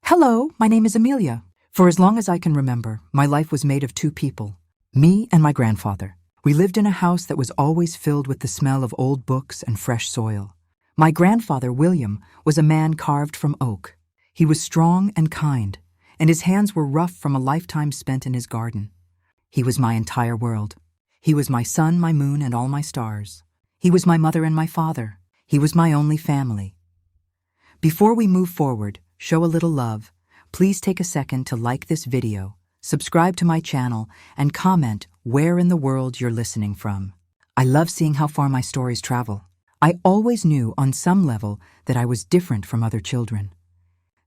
Hello, my name is Amelia. For as long as I can remember, my life was made of two people, me and my grandfather. We lived in a house that was always filled with the smell of old books and fresh soil. My grandfather, William, was a man carved from oak. He was strong and kind, and his hands were rough from a lifetime spent in his garden. He was my entire world. He was my sun, my moon, and all my stars. He was my mother and my father. He was my only family. Before we move forward, show a little love. Please take a second to like this video, subscribe to my channel, and comment where in the world you're listening from. I love seeing how far my stories travel. I always knew on some level that I was different from other children.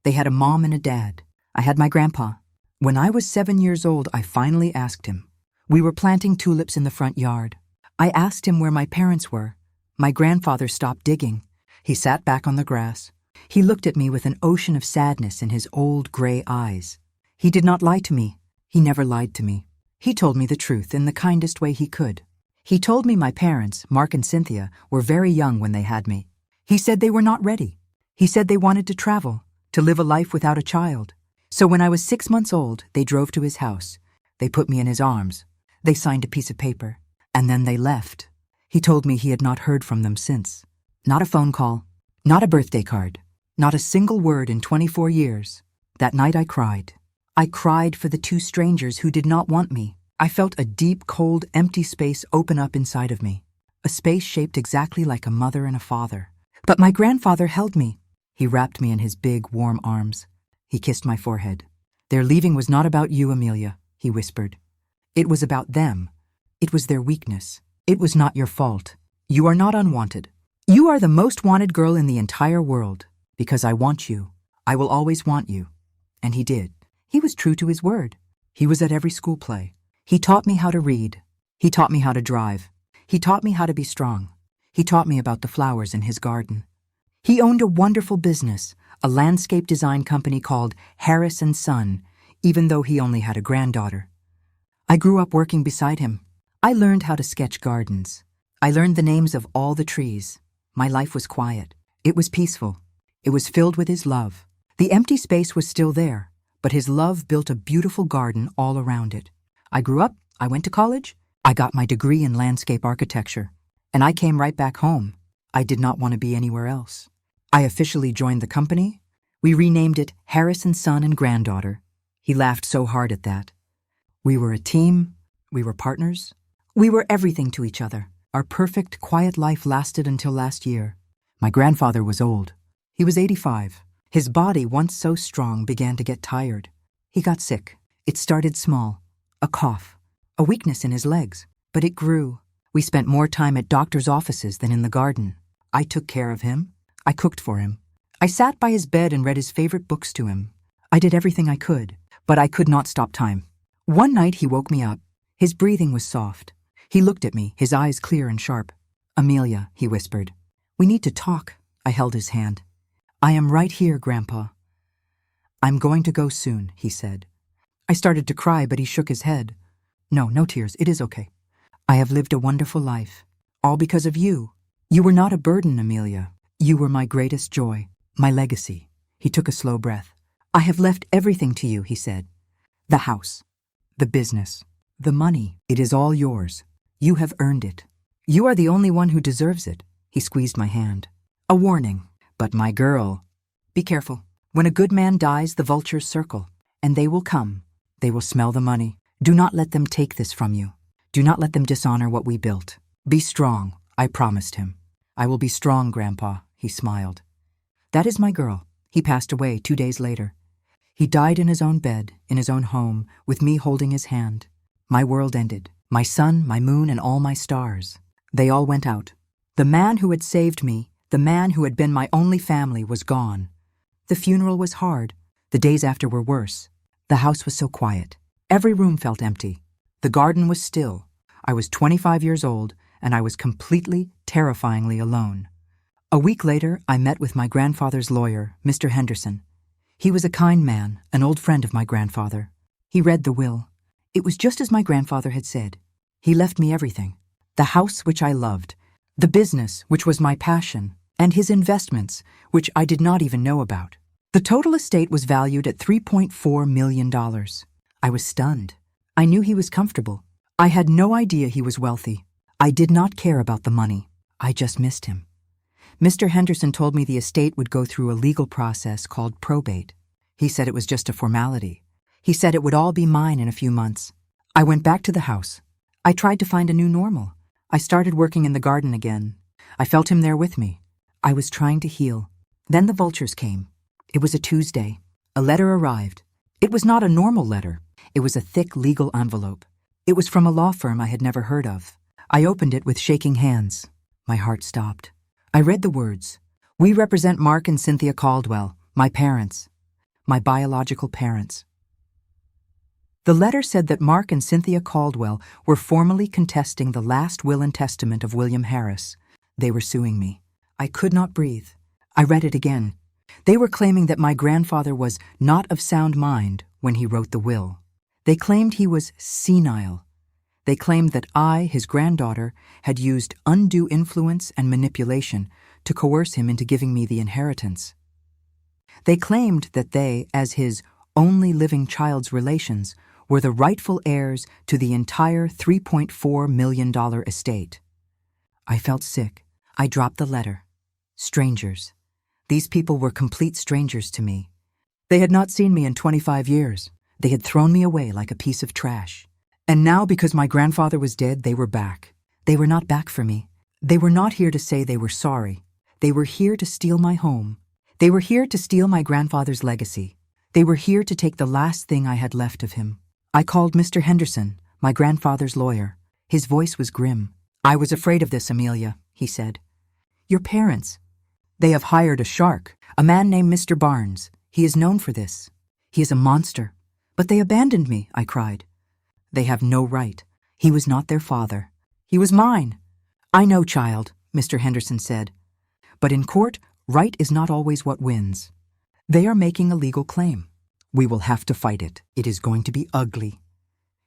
They had a mom and a dad. I had my grandpa. When I was 7 years old, I finally asked him. We were planting tulips in the front yard. I asked him where my parents were. My grandfather stopped digging. He sat back on the grass. He looked at me with an ocean of sadness in his old gray eyes. He did not lie to me. He never lied to me. He told me the truth in the kindest way he could. He told me my parents, Mark and Cynthia, were very young when they had me. He said they were not ready. He said they wanted to travel, to live a life without a child. So when I was 6 months old, they drove to his house. They put me in his arms. They signed a piece of paper. And then they left. He told me he had not heard from them since. Not a phone call. Not a birthday card. Not a single word in 24 years. That night I cried. I cried for the two strangers who did not want me. I felt a deep, cold, empty space open up inside of me. A space shaped exactly like a mother and a father. But my grandfather held me. He wrapped me in his big, warm arms. He kissed my forehead. Their leaving was not about you, Amelia, he whispered. It was about them. It was their weakness. It was not your fault. You are not unwanted. You are the most wanted girl in the entire world. Because I want you. I will always want you. And he did. He was true to his word. He was at every school play. He taught me how to read. He taught me how to drive. He taught me how to be strong. He taught me about the flowers in his garden. He owned a wonderful business, a landscape design company called Harris & Son, even though he only had a granddaughter. I grew up working beside him. I learned how to sketch gardens. I learned the names of all the trees. My life was quiet. It was peaceful. It was filled with his love. The empty space was still there, but his love built a beautiful garden all around it. I grew up, I went to college, I got my degree in landscape architecture, and I came right back home. I did not want to be anywhere else. I officially joined the company. We renamed it Harris & Son and Granddaughter. He laughed so hard at that. We were a team. We were partners. We were everything to each other. Our perfect, quiet life lasted until last year. My grandfather was old. He was 85. His body, once so strong, began to get tired. He got sick. It started small. A cough. A weakness in his legs. But it grew. We spent more time at doctors' offices than in the garden. I took care of him. I cooked for him. I sat by his bed and read his favorite books to him. I did everything I could, but I could not stop time. One night he woke me up. His breathing was soft. He looked at me, his eyes clear and sharp. "Amelia," he whispered. "We need to talk." I held his hand. "I am right here, Grandpa." "I'm going to go soon," he said. I started to cry, but he shook his head. No tears. It is okay. I have lived a wonderful life. All because of you. You were not a burden, Amelia. You were my greatest joy, my legacy." He took a slow breath. "I have left everything to you," he said. "The house, the business, the money. It is all yours. You have earned it. You are the only one who deserves it." He squeezed my hand. "A warning. But my girl, be careful. When a good man dies, the vultures circle, and they will come. They will smell the money. Do not let them take this from you. Do not let them dishonor what we built. Be strong," I promised him. "I will be strong, Grandpa," he smiled. That is my girl. He passed away 2 days later. He died in his own bed, in his own home, with me holding his hand. My world ended. My sun, my moon, and all my stars. They all went out. The man who had saved me, the man who had been my only family, was gone. The funeral was hard. The days after were worse. The house was so quiet. Every room felt empty. The garden was still. I was 25 years old, and I was completely, terrifyingly alone. A week later, I met with my grandfather's lawyer, Mr. Henderson. He was a kind man, an old friend of my grandfather. He read the will. It was just as my grandfather had said. He left me everything. The house which I loved, the business which was my passion, and his investments, which I did not even know about. The total estate was valued at $3.4 million. I was stunned. I knew he was comfortable. I had no idea he was wealthy. I did not care about the money. I just missed him. Mr. Henderson told me the estate would go through a legal process called probate. He said it was just a formality. He said it would all be mine in a few months. I went back to the house. I tried to find a new normal. I started working in the garden again. I felt him there with me. I was trying to heal. Then the vultures came. It was a Tuesday. A letter arrived. It was not a normal letter. It was a thick legal envelope. It was from a law firm I had never heard of. I opened it with shaking hands. My heart stopped. I read the words, "We represent Mark and Cynthia Caldwell, my parents, my biological parents." The letter said that Mark and Cynthia Caldwell were formally contesting the last will and testament of William Harris. They were suing me. I could not breathe. I read it again. They were claiming that my grandfather was not of sound mind when he wrote the will. They claimed he was senile. They claimed that I, his granddaughter, had used undue influence and manipulation to coerce him into giving me the inheritance. They claimed that they, as his only living child's relations, were the rightful heirs to the entire $3.4 million estate. I felt sick. I dropped the letter. Strangers. These people were complete strangers to me. They had not seen me in 25 years. They had thrown me away like a piece of trash. And now, because my grandfather was dead, they were back. They were not back for me. They were not here to say they were sorry. They were here to steal my home. They were here to steal my grandfather's legacy. They were here to take the last thing I had left of him. I called Mr. Henderson, my grandfather's lawyer. His voice was grim. "I was afraid of this, Amelia," he said. "Your parents. They have hired a shark, a man named Mr. Barnes. He is known for this. He is a monster. But they abandoned me," I cried. "They have no right. He was not their father. He was mine." "I know, child," Mr. Henderson said. "But in court, right is not always what wins. They are making a legal claim. We will have to fight it. It is going to be ugly."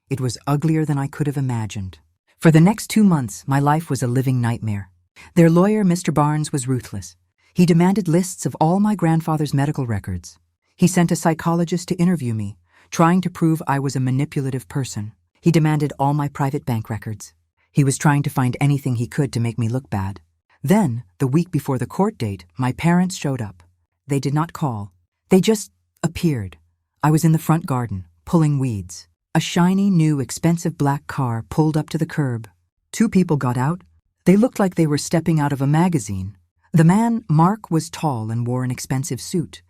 It was uglier than I could have imagined. For the next 2 months, my life was a living nightmare. Their lawyer, Mr. Barnes, was ruthless. He demanded lists of all my grandfather's medical records. He sent a psychologist to interview me, trying to prove I was a manipulative person. He demanded all my private bank records. He was trying to find anything he could to make me look bad. Then, the week before the court date, my parents showed up. They did not call. They just appeared. I was in the front garden, pulling weeds. A shiny, new, expensive black car pulled up to the curb. 2 people got out. They looked like they were stepping out of a magazine. The man, Mark, was tall and wore an expensive suit.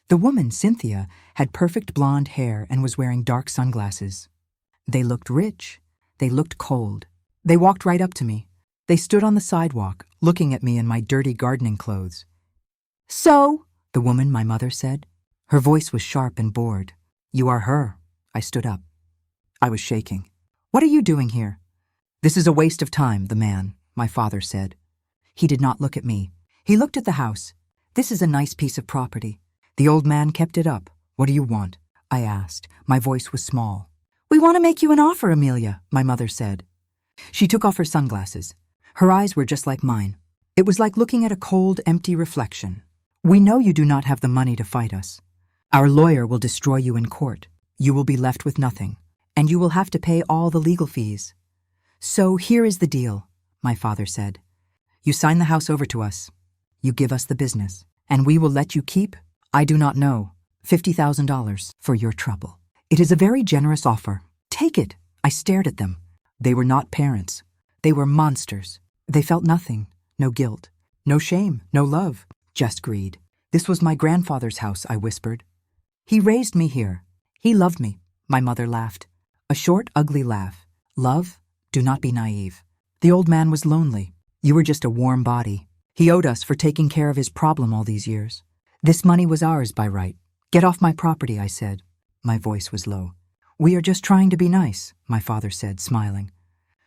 The woman, Cynthia, had perfect blonde hair and was wearing dark sunglasses. They looked rich. They looked cold. They walked right up to me. They stood on the sidewalk, looking at me in my dirty gardening clothes. "So," the woman, my mother, said. Her voice was sharp and bored. "You are her." I stood up. I was shaking. "What are you doing here?" "This is a waste of time," the man, my father, said. He did not look at me. He looked at the house. "This is a nice piece of property." The old man kept it up. "What do you want?" I asked. My voice was small. "We want to make you an offer, Amelia," my mother said. She took off her sunglasses. Her eyes were just like mine. It was like looking at a cold, empty reflection. "We know you do not have the money to fight us. Our lawyer will destroy you in court. You will be left with nothing, and you will have to pay all the legal fees. So here is the deal," my father said. "You sign the house over to us. You give us the business, and we will let you keep, I do not know, $50,000 for your trouble. It is a very generous offer. Take it." I stared at them. They were not parents. They were monsters. They felt nothing, no guilt, no shame, no love, just greed. "This was my grandfather's house," I whispered. "He raised me here. He loved me," my mother laughed. A short, ugly laugh. "Love? Do not be naive. The old man was lonely. You were just a warm body. He owed us for taking care of his problem all these years. This money was ours by right. Get off my property," I said. My voice was low. "We are just trying to be nice," my father said, smiling.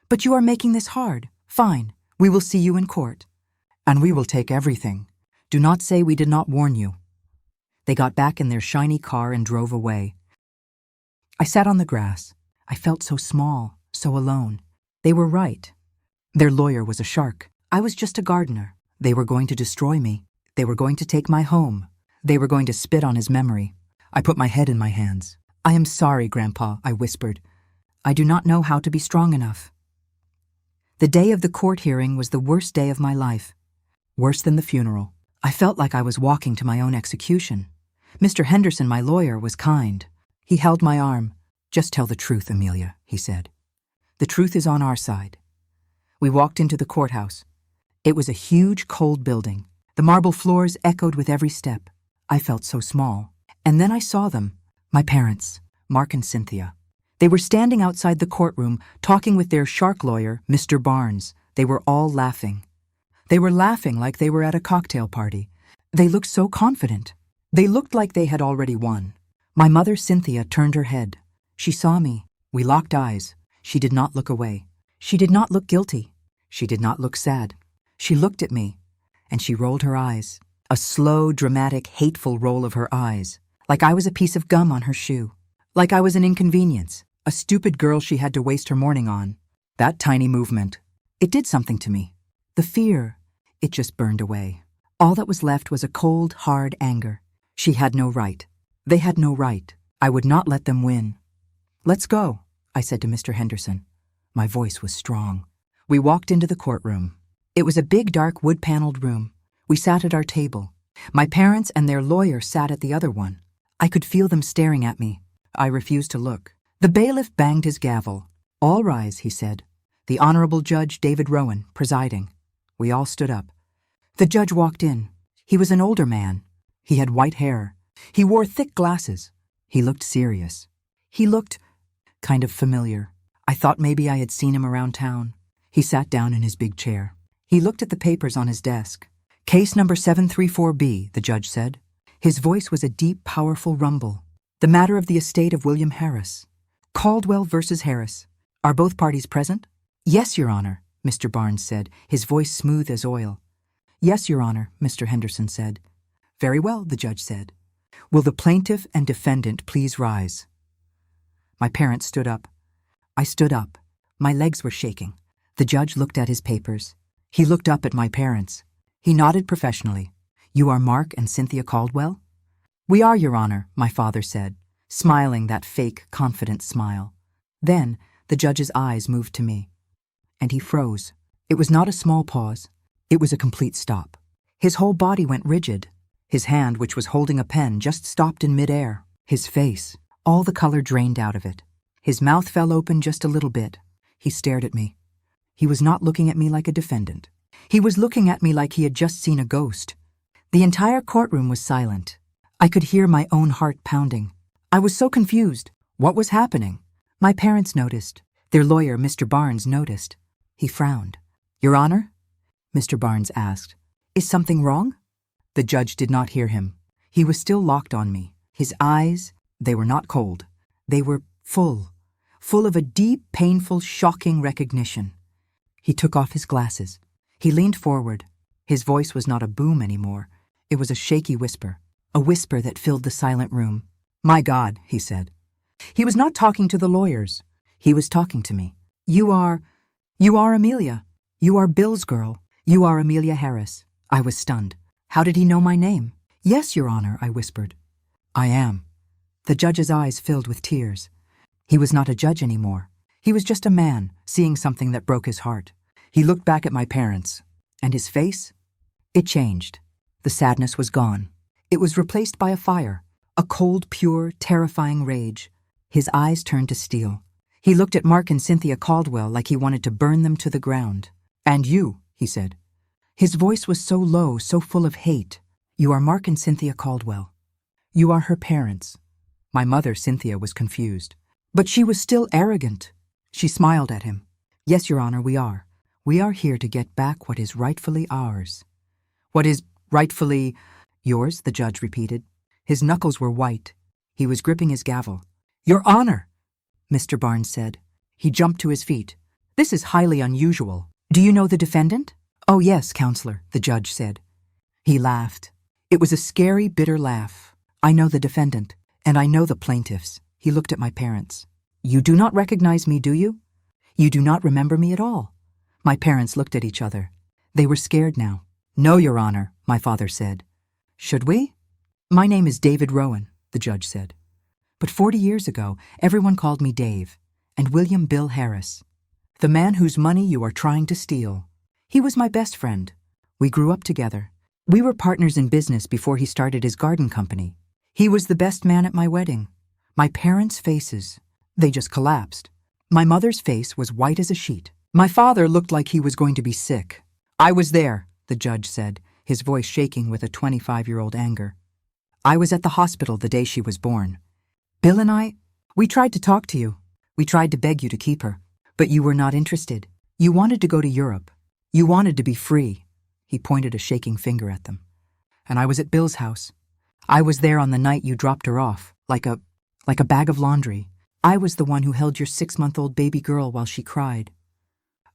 "But you are making this hard. Fine. We will see you in court. And we will take everything. Do not say we did not warn you." They got back in their shiny car and drove away. I sat on the grass. I felt so small, so alone. They were right. Their lawyer was a shark. I was just a gardener. They were going to destroy me. They were going to take my home. They were going to spit on his memory. I put my head in my hands. I am sorry, Grandpa, I whispered. I do not know how to be strong enough. The day of the court hearing was the worst day of my life. Worse than the funeral. I felt like I was walking to my own execution. Mr. Henderson, my lawyer, was kind. He held my arm. Just tell the truth, Amelia, he said. The truth is on our side. We walked into the courthouse. It was a huge, cold building. The marble floors echoed with every step. I felt so small. And then I saw them, my parents, Mark and Cynthia. They were standing outside the courtroom, talking with their shark lawyer, Mr. Barnes. They were all laughing. They were laughing like they were at a cocktail party. They looked so confident. They looked like they had already won. My mother, Cynthia, turned her head. She saw me. We locked eyes. She did not look away. She did not look guilty. She did not look sad. She looked at me, and she rolled her eyes. A slow, dramatic, hateful roll of her eyes, like I was a piece of gum on her shoe. Like I was an inconvenience, a stupid girl she had to waste her morning on. That tiny movement, it did something to me. The fear, it just burned away. All that was left was a cold, hard anger. She had no right. They had no right. I would not let them win. Let's go, I said to Mr. Henderson. My voice was strong. We walked into the courtroom. It was a big, dark, wood-paneled room. We sat at our table. My parents and their lawyer sat at the other one. I could feel them staring at me. I refused to look. The bailiff banged his gavel. All rise, he said. The Honorable Judge David Rowan, presiding. We all stood up. The judge walked in. He was an older man. He had white hair. He wore thick glasses. He looked serious. He looked kind of familiar. I thought maybe I had seen him around town. He sat down in his big chair. He looked at the papers on his desk. Case number 734B, the judge said. His voice was a deep, powerful rumble. The matter of the estate of William Harris. Caldwell versus Harris. Are both parties present? Yes, Your Honor, Mr. Barnes said, his voice smooth as oil. Yes, Your Honor, Mr. Henderson said. Very well, the judge said. Will the plaintiff and defendant please rise? My parents stood up. I stood up. My legs were shaking. The judge looked at his papers. He looked up at my parents. He nodded professionally. You are Mark and Cynthia Caldwell? We are, Your Honor, my father said, smiling that fake, confident smile. Then the judge's eyes moved to me. And he froze. It was not a small pause. It was a complete stop. His whole body went rigid. His hand, which was holding a pen, just stopped in midair. His face, all the color drained out of it. His mouth fell open just a little bit. He stared at me. He was not looking at me like a defendant. He was looking at me like he had just seen a ghost. The entire courtroom was silent. I could hear my own heart pounding. I was so confused. What was happening? My parents noticed. Their lawyer, Mr. Barnes, noticed. He frowned. Your Honor? Mr. Barnes asked. Is something wrong? The judge did not hear him. He was still locked on me. His eyes, they were not cold. They were full of a deep, painful, shocking recognition. He took off his glasses. He leaned forward. His voice was not a boom anymore. It was a shaky whisper, a whisper that filled the silent room. My God, he said. He was not talking to the lawyers. He was talking to me. You are Amelia. You are Bill's girl. You are Amelia Harris. I was stunned. How did he know my name? Yes, Your Honor, I whispered. I am. The judge's eyes filled with tears. He was not a judge anymore. He was just a man, seeing something that broke his heart. He looked back at my parents, and his face? It changed. The sadness was gone. It was replaced by a fire, a cold, pure, terrifying rage. His eyes turned to steel. He looked at Mark and Cynthia Caldwell like he wanted to burn them to the ground. And you, he said. His voice was so low, so full of hate. You are Mark and Cynthia Caldwell. You are her parents. My mother, Cynthia, was confused. But she was still arrogant. She smiled at him. Yes, Your Honor, we are. We are here to get back what is rightfully ours. What is rightfully yours, the judge repeated. His knuckles were white. He was gripping his gavel. Your Honor, Mr. Barnes said. He jumped to his feet. This is highly unusual. Do you know the defendant? Oh, yes, Counselor, the judge said. He laughed. It was a scary, bitter laugh. I know the defendant, and I know the plaintiffs. He looked at my parents. You do not recognize me, do you? You do not remember me at all. My parents looked at each other. They were scared now. No, Your Honor, my father said. Should we? My name is David Rowan, the judge said. But 40 years ago, everyone called me Dave, and William Bill Harris, the man whose money you are trying to steal. He was my best friend. We grew up together. We were partners in business before he started his garden company. He was the best man at my wedding. My parents' faces, they just collapsed. My mother's face was white as a sheet. My father looked like he was going to be sick. I was there, the judge said, his voice shaking with a 25-year-old anger. I was at the hospital the day she was born. Bill and I, we tried to talk to you. We tried to beg you to keep her. But you were not interested. You wanted to go to Europe. You wanted to be free. He pointed a shaking finger at them. And I was at Bill's house. I was there on the night you dropped her off, like a bag of laundry. I was the one who held your 6-month-old baby girl while she cried.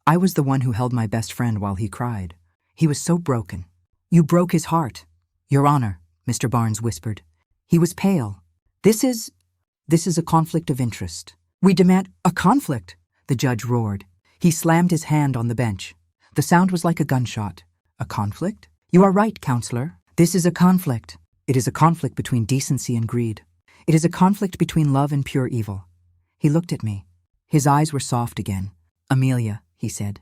I was the one who held my best friend while he cried. He was so broken. You broke his heart. Your Honor, Mr. Barnes whispered. He was pale. This is a conflict of interest. We demand a conflict, the judge roared. He slammed his hand on the bench. The sound was like a gunshot. A conflict? You are right, counselor. This is a conflict. It is a conflict between decency and greed. It is a conflict between love and pure evil. He looked at me. His eyes were soft again. Amelia, he said,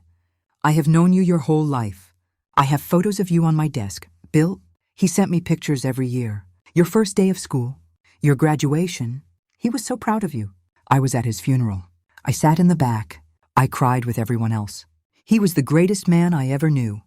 I have known you your whole life. I have photos of you on my desk. Bill, he sent me pictures every year. Your first day of school, your graduation. He was so proud of you. I was at his funeral. I sat in the back. I cried with everyone else. He was the greatest man I ever knew.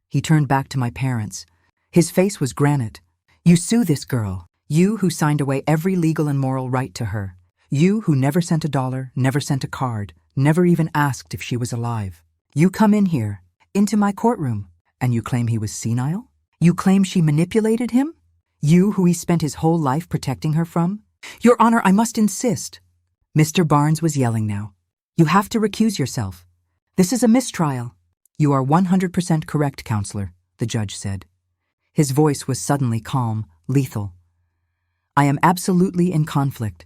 He turned back to my parents. His face was granite. You sue this girl. You who signed away every legal and moral right to her. You who never sent $1, never sent a card, never even asked if she was alive. You come in here, into my courtroom, and you claim he was senile? You claim she manipulated him? You who he spent his whole life protecting her from? Your Honor, I must insist. Mr. Barnes was yelling now. You have to recuse yourself. This is a mistrial. You are 100% correct, counselor, the judge said. His voice was suddenly calm, lethal. I am absolutely in conflict.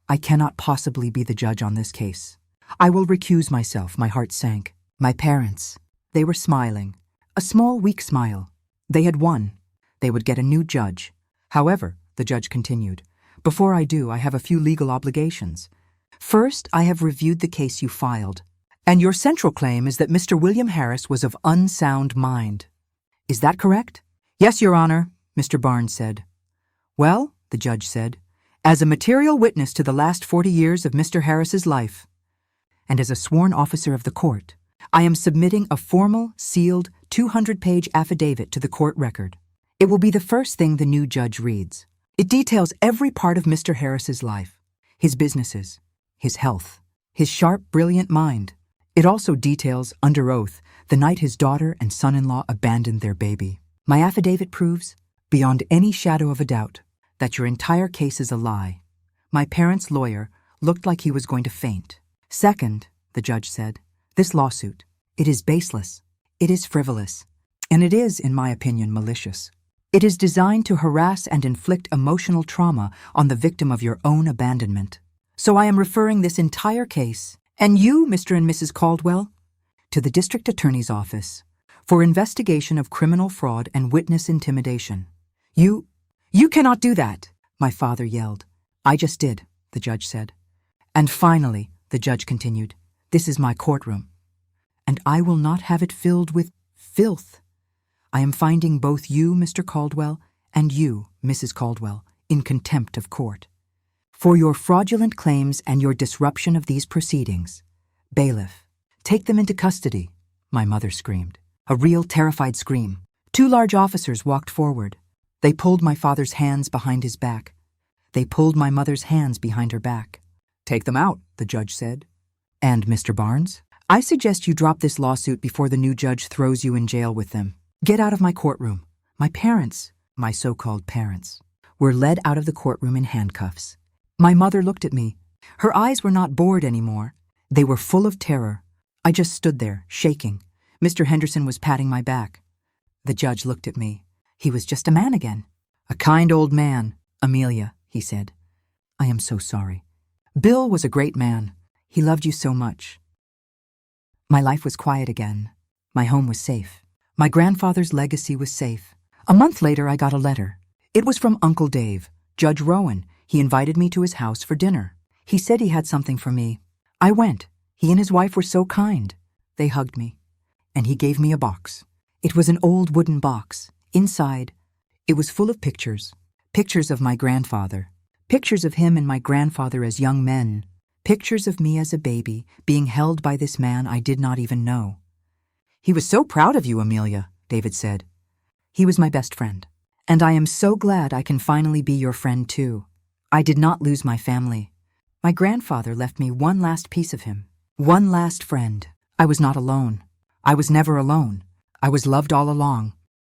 I cannot possibly be the judge on this case. I will recuse myself, my heart sank. My parents, they were smiling. A small, weak smile. They had won. They would get a new judge. However, the judge continued, before I do, I have a few legal obligations. First, I have reviewed the case you filed, and your central claim is that Mr. William Harris was of unsound mind. Is that correct? Yes, Your Honor, Mr. Barnes said. Well, the judge said, as a material witness to the last 40 years of Mr. Harris's life, and as a sworn officer of the court, I am submitting a formal, sealed, 200-page affidavit to the court record. It will be the first thing the new judge reads. It details every part of Mr. Harris's life, his businesses, his health, his sharp, brilliant mind. It also details, under oath, the night his daughter and son-in-law abandoned their baby. My affidavit proves, beyond any shadow of a doubt, that your entire case is a lie. My parents' lawyer looked like he was going to faint. Second, the judge said, this lawsuit, it is baseless, it is frivolous, and it is, in my opinion, malicious. It is designed to harass and inflict emotional trauma on the victim of your own abandonment. So I am referring this entire case, and you, Mr. and Mrs. Caldwell, to the district attorney's office for investigation of criminal fraud and witness intimidation. You cannot do that, my father yelled. I just did, the judge said. And finally, the judge continued, this is my courtroom, and I will not have it filled with filth. I am finding both you, Mr. Caldwell, and you, Mrs. Caldwell, in contempt of court. For your fraudulent claims and your disruption of these proceedings. Bailiff, take them into custody, my mother screamed. A real terrified scream. 2 large officers walked forward. They pulled my father's hands behind his back. They pulled my mother's hands behind her back. Take them out, the judge said. And, Mr. Barnes, I suggest you drop this lawsuit before the new judge throws you in jail with them. Get out of my courtroom. My parents, my so-called parents, were led out of the courtroom in handcuffs. My mother looked at me. Her eyes were not bored anymore. They were full of terror. I just stood there, shaking. Mr. Henderson was patting my back. The judge looked at me. He was just a man again. A kind old man, Amelia, he said. I am so sorry. Bill was a great man. He loved you so much. My life was quiet again. My home was safe. My grandfather's legacy was safe. A month later, I got a letter. It was from Uncle Dave, Judge Rowan. He invited me to his house for dinner. He said he had something for me. I went. He and his wife were so kind. They hugged me. And he gave me a box. It was an old wooden box. Inside, it was full of pictures. Pictures of my grandfather. Pictures of him and my grandfather as young men. Pictures of me as a baby, being held by this man I did not even know. He was so proud of you, Amelia, David said. He was my best friend. And I am so glad I can finally be your friend too. I did not lose my family. My grandfather left me one last piece of him. One last friend. I was not alone. I was never alone. I was loved all along.